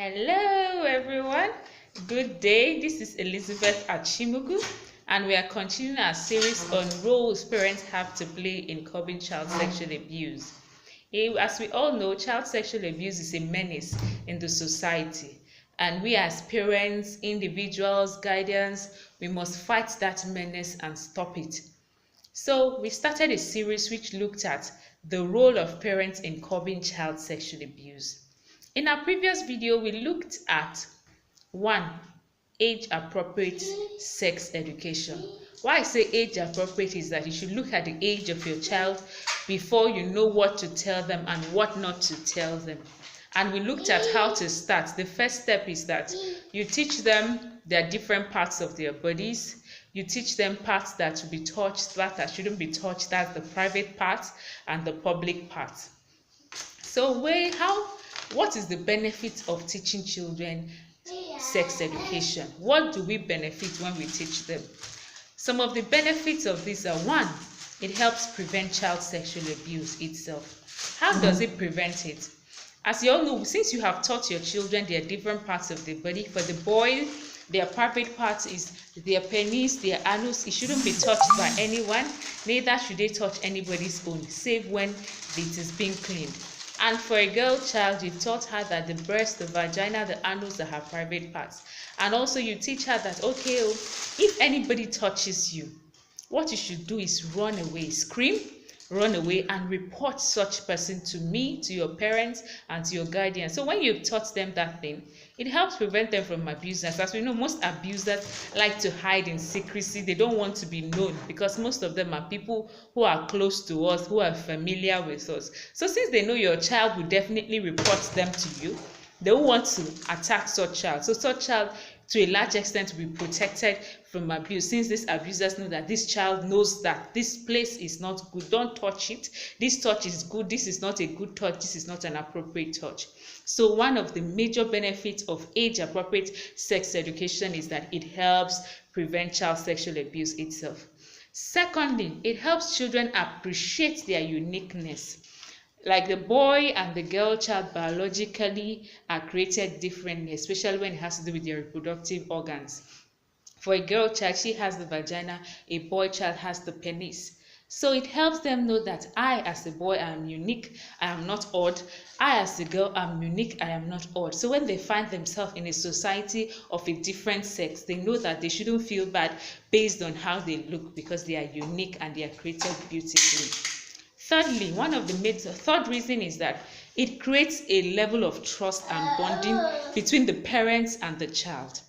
Hello everyone, good day. This is Elizabeth Achimugu and we are continuing our series on roles parents have to play in curbing child sexual abuse. As we all know, child sexual abuse is a menace in the society, and we as parents, individuals, guardians, we must fight that menace and stop it. So we started a series which looked at the role of parents in curbing child sexual abuse. In our previous video, we looked at 1. Age-appropriate sex education. Why I say age-appropriate is that you should look at the age of your child before you know what to tell them and what not to tell them. And we looked at how to start. The first step is that you teach them their different parts of their bodies. You teach them parts that should be touched, parts that shouldn't be touched. That's the private part and the public part. So what is the benefit of teaching children sex education? What do we benefit when we teach them? Some of the benefits of this are: 1, it helps prevent child sexual abuse itself. How does it prevent it? As you all know, since you have taught your children their different parts of the body, for the boy, their private part is their penis, their anus. It shouldn't be touched by anyone. Neither should they touch anybody's own, save when it is being cleaned. And for a girl child, you've taught her that the breast, the vagina, the anus are her private parts. And also you teach her that, okay, if anybody touches you, what you should do is run away, scream, run away, and report such person to me, to your parents, and to your guardian. So when you've taught them that thing, it helps prevent them from abusers. As we know, most abusers like to hide in secrecy. They don't want to be known because most of them are people who are close to us, who are familiar with us. So since they know your child will definitely report them to you, they will want to attack such child. So such child, to a large extent, will be protected from abuse, since these abusers know that this child knows that this place is not good. Don't touch it. This touch is good. This is not a good touch. This is not an appropriate touch. So one of the major benefits of age-appropriate sex education is that it helps prevent child sexual abuse itself. Secondly, it helps children appreciate their uniqueness. Like the boy and the girl child biologically are created differently, especially when it has to do with their reproductive organs. For a girl child, she has the vagina, a boy child has the penis. So it helps them know that I, as a boy, am unique, I am not odd. I, as a girl, am unique, I am not odd. So when they find themselves in a society of a different sex, they know that they shouldn't feel bad based on how they look, because they are unique and they are created beautifully. Thirdly, third reason is that it creates a level of trust and bonding between the parents and the child.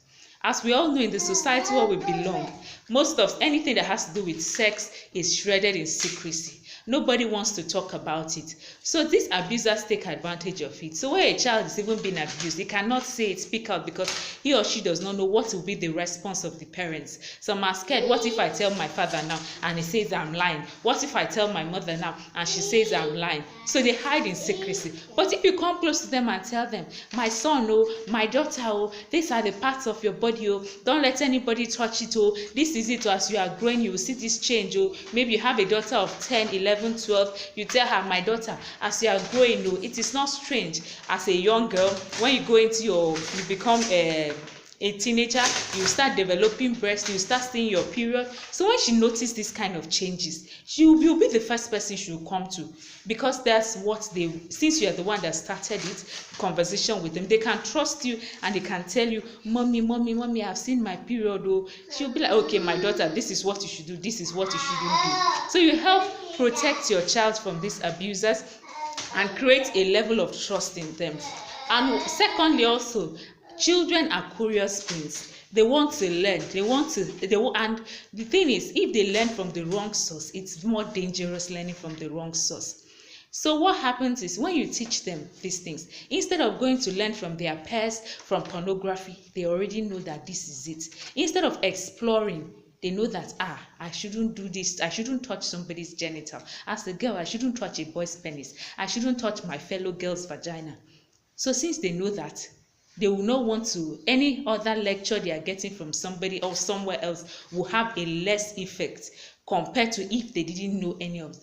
As we all know, in the society where we belong, most of anything that has to do with sex is shredded in secrecy. Nobody wants to talk about it. So these abusers take advantage of it. So when a child is even being abused, they cannot say it, speak out, because he or she does not know what will be the response of the parents. Some are scared. What if I tell my father now and he says I'm lying? What if I tell my mother now and she says I'm lying? So they hide in secrecy. But if you come close to them and tell them, my son, my daughter, these are the parts of your body, don't let anybody touch it, this is it, as you are growing, you will see this change. Maybe you have a daughter of 10, 11, 12, you tell her, my daughter, as you are growing, it is not strange as a young girl, when you go into you become a teenager, you start developing breast, you start seeing your period. So when she notices this kind of changes, you'll be the first person she will come to, because that's what since you are the one that started it, conversation with them, they can trust you and they can tell you, mommy, I've seen my period. She'll be like, okay, my daughter, this is what you should do, this is what you shouldn't do. So you help protect your child from these abusers and create a level of trust in them. And secondly, also, children are curious beings. They want to learn. And the thing is, if they learn from the wrong source, it's more dangerous learning from the wrong source. So what happens is, when you teach them these things, instead of going to learn from their peers, from pornography, they already know that this is it. Instead of exploring, they know that, I shouldn't do this. I shouldn't touch somebody's genital. As a girl, I shouldn't touch a boy's penis. I shouldn't touch my fellow girl's vagina. So since they know that, they will not want to, any other lecture they are getting from somebody or somewhere else will have a less effect compared to if they didn't know any of this.